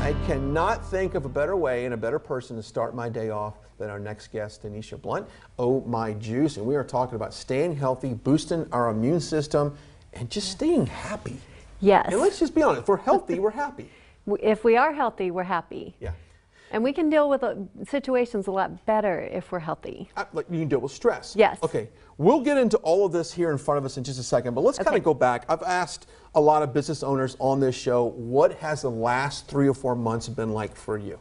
I cannot think of a better way and a better person to start my day off than our next guest, Denitia Blunt. Oh My Juice. And we are talking about staying healthy, boosting our immune system, and just staying happy. Yes. And let's just be honest, if we're healthy, we're happy. If we are healthy, we're happy. Yeah. And we can deal with situations a lot better if we're healthy. Like you can deal with stress. Yes. Okay. We'll get into all of this here in front of us in just a second, but let's kind of go back. I've asked a lot of business owners on this show, what has the last 3 or 4 months been like for you?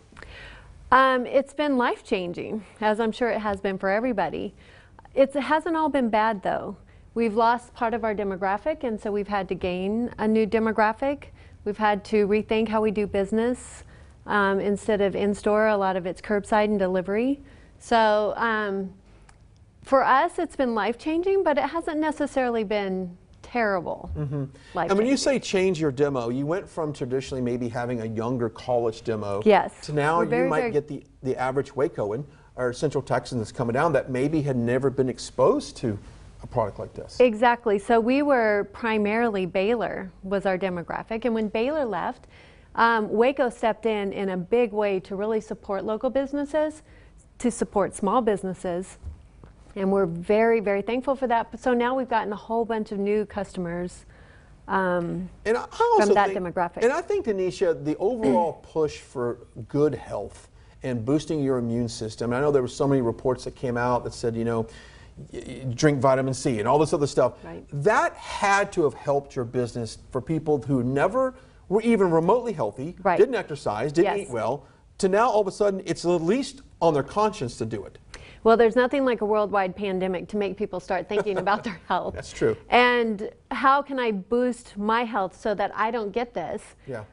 It's been life-changing, as I'm sure it has been for everybody. It hasn't all been bad, though. We've lost part of our demographic, and so we've had to gain a new demographic. We've had to rethink how we do business. Instead of in-store, a lot of it's curbside and delivery. So for us, it's been life-changing, but it hasn't necessarily been terrible. And when you say change your demo, you went from traditionally maybe having a younger college demo to now you might get the average Wacoan or Central Texan that's coming down that maybe had never been exposed to a product like this. Exactly. So we were primarily Baylor was our demographic, and when Baylor left, Waco stepped in a big way to really support local businesses, to support small businesses, and we're very, very thankful for that. So now we've gotten a whole bunch of new customers from that demographic. And I think, Denitia, the overall push for good health and boosting your immune system, and I know there were so many reports that came out that said, you know, drink vitamin C and all this other stuff. Right. That had to have helped your business for people who never were even remotely healthy, Right. didn't exercise, didn't eat well, to now all of a sudden it's at least on their conscience to do it. Well, there's nothing like a worldwide pandemic to make people start thinking about their health. That's true. And how can I boost my health so that I don't get this? Yeah.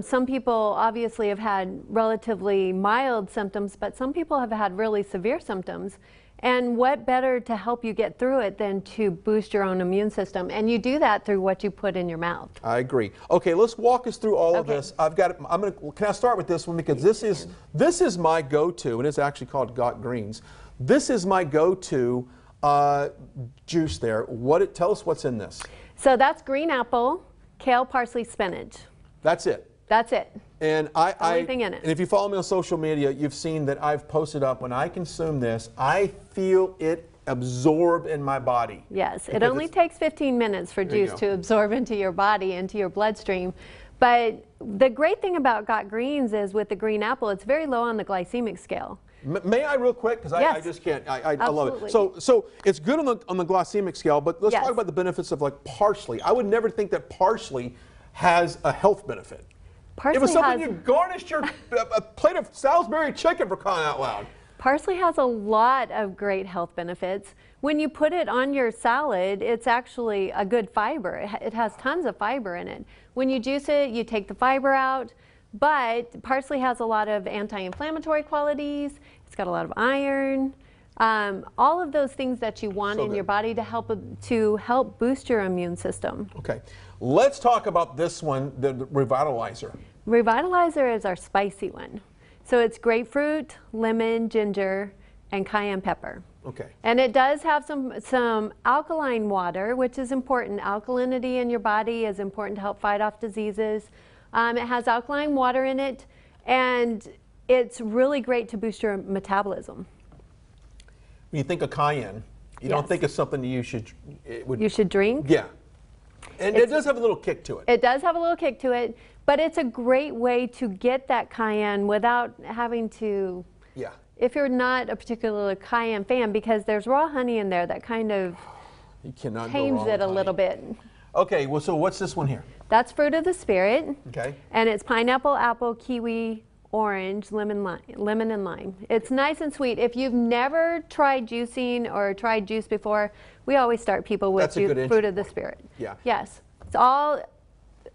Some people obviously have had relatively mild symptoms, but some people have had really severe symptoms. And what better to help you get through it than to boost your own immune system? And you do that through what you put in your mouth. I agree. Okay, let's walk us through all of this. Can I start with this one because this is my go-to, and it's actually called Got Greens. This is my go-to juice there. Tell us what's in this. So that's green apple, kale, parsley, spinach. That's it. That's it. And Everything in it. And if you follow me on social media, you've seen that I've posted up when I consume this, I feel it absorb in my body. Yes, it only takes 15 minutes for juice to absorb into your body, into your bloodstream. But the great thing about Got Greens is with the green apple, it's very low on the glycemic scale. May I real quick? Because I just can't. I love it. So it's good on the glycemic scale, but let's talk about the benefits of like parsley. I would never think that parsley has a health benefit. Parsley it was something you garnished your a plate of Salisbury chicken, for crying out loud. Parsley has a lot of great health benefits. When you put it on your salad, it's actually a good fiber. It has tons of fiber in it. When you juice it, you take the fiber out, but parsley has a lot of anti-inflammatory qualities. It's got a lot of iron. All of those things that you want in your body to help boost your immune system. Okay, let's talk about this one, the Revitalizer. Revitalizer is our spicy one. So it's grapefruit, lemon, ginger, and cayenne pepper. Okay. And it does have some alkaline water, which is important. Alkalinity in your body is important to help fight off diseases. It has alkaline water in it, and it's really great to boost your metabolism. When you think of cayenne, you don't think of something you should drink? Yeah. And it does have a little kick to it. It does have a little kick to it, but it's a great way to get that cayenne without having to, if you're not a particular cayenne fan, because there's raw honey in there that kind of tames it a little bit. Okay, well, so what's this one here? That's Fruit of the Spirit. Okay. And it's pineapple, apple, kiwi, orange, lemon, and lime. It's nice and sweet. If you've never tried juicing or tried juice before, we always start people with Fruit of the Spirit. Yeah. Yes. It's all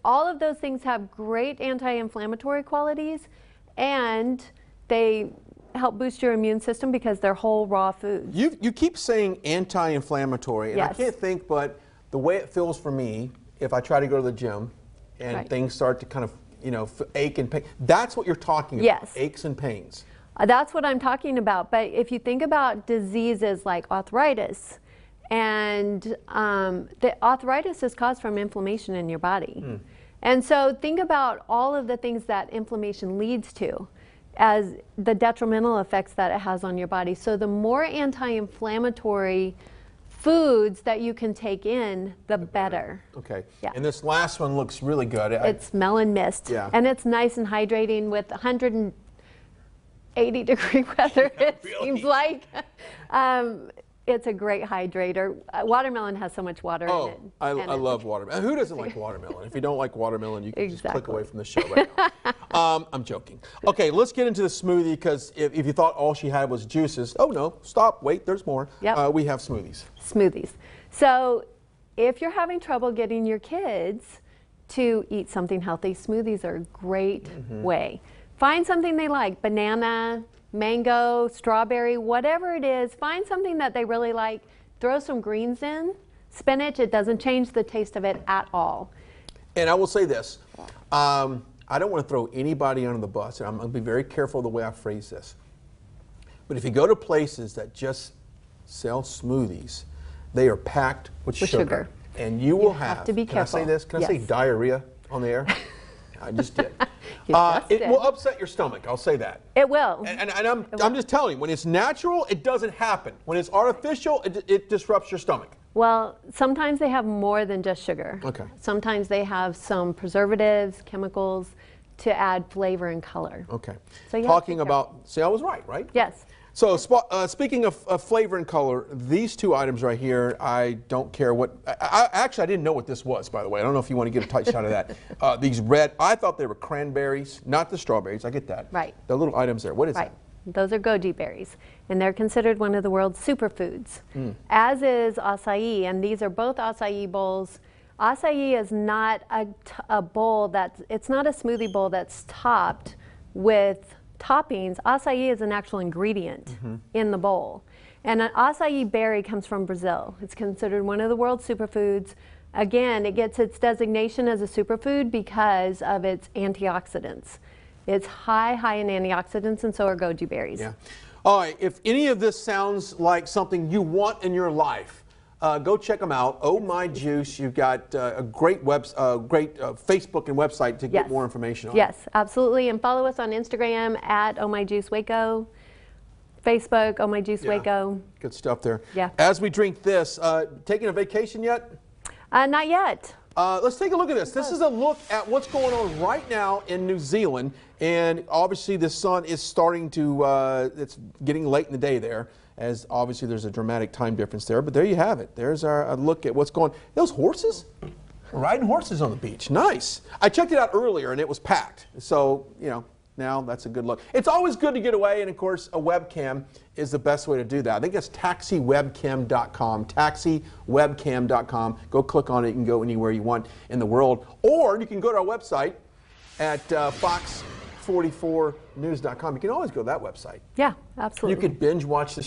of those things have great anti-inflammatory qualities, and they help boost your immune system because they're whole raw foods. You keep saying anti-inflammatory, and I can't think, but the way it feels for me, if I try to go to the gym and things start to kind of, ache and pain, that's what you're talking about. Yes. Aches and pains. That's what I'm talking about. But if you think about diseases like arthritis, and the arthritis is caused from inflammation in your body. And so think about all of the things that inflammation leads to as the detrimental effects that it has on your body. So the more anti-inflammatory foods that you can take in, the better. Okay. Yeah. And this last one looks really good. It's melon mist. Yeah. And it's nice and hydrating with 180-degree weather, it seems like. It's a great hydrator. Watermelon has so much water in it. I love watermelon. Who doesn't like watermelon? If you don't like watermelon, you can just click away from the show right now. I'm joking. Okay, let's get into the smoothie, because if you thought all she had was juices, oh no, stop, wait, there's more. Yep. We have smoothies. Smoothies. So if you're having trouble getting your kids to eat something healthy, smoothies are a great way. Find something they like, banana, mango, strawberry, whatever it is, find something that they really like, throw some greens in, spinach, it doesn't change the taste of it at all. And I will say this, I don't want to throw anybody under the bus, and I'm going to be very careful the way I phrase this. But if you go to places that just sell smoothies, they are packed with sugar. And you will have to be careful. Can I say this? Can I say diarrhea on the air? I just did. It will upset your stomach, I'll say that. It will. And I'm just telling you, when it's natural, it doesn't happen. When it's artificial, it disrupts your stomach. Well, sometimes they have more than just sugar. Okay. Sometimes they have some preservatives, chemicals to add flavor and color. Okay. So talking about, see, I was right? Yes. So speaking of flavor and color, these two items right here, I don't care what, actually I didn't know what this was, by the way. I don't know if you want to get a tight shot of that. These red, I thought they were cranberries, not the strawberries, I get that. Right. The little items there, what is that? Those are goji berries, and they're considered one of the world's superfoods, as is acai, and these are both acai bowls. Acai is not a bowl it's not a smoothie bowl that's topped with toppings. Acai is an actual ingredient in the bowl. And an acai berry comes from Brazil. It's considered one of the world's superfoods. Again, it gets its designation as a superfood because of its antioxidants. It's high in antioxidants, and so are goji berries. Yeah. All right, if any of this sounds like something you want in your life, go check them out. Oh My Juice. You've got a great Facebook and website to get more information on. Yes, absolutely. And follow us on Instagram at Oh My Juice Waco, Facebook Oh My Juice Waco. Good stuff there. Yeah. As we drink this, taking a vacation yet? Not yet. Let's take a look at this. This is a look at what's going on right now in New Zealand. And obviously the sun is starting to, it's getting late in the day there, as obviously there's a dramatic time difference there. But there you have it. There's a look at what's going on. Those horses? Riding horses on the beach. Nice. I checked it out earlier and it was packed. So, you know, now that's a good look. It's always good to get away, and of course a webcam is the best way to do that. I think it's taxiwebcam.com, taxiwebcam.com. Go click on it. You can go anywhere you want in the world, or you can go to our website at fox44news.com. You can always go to that website. Yeah, absolutely. You could binge watch the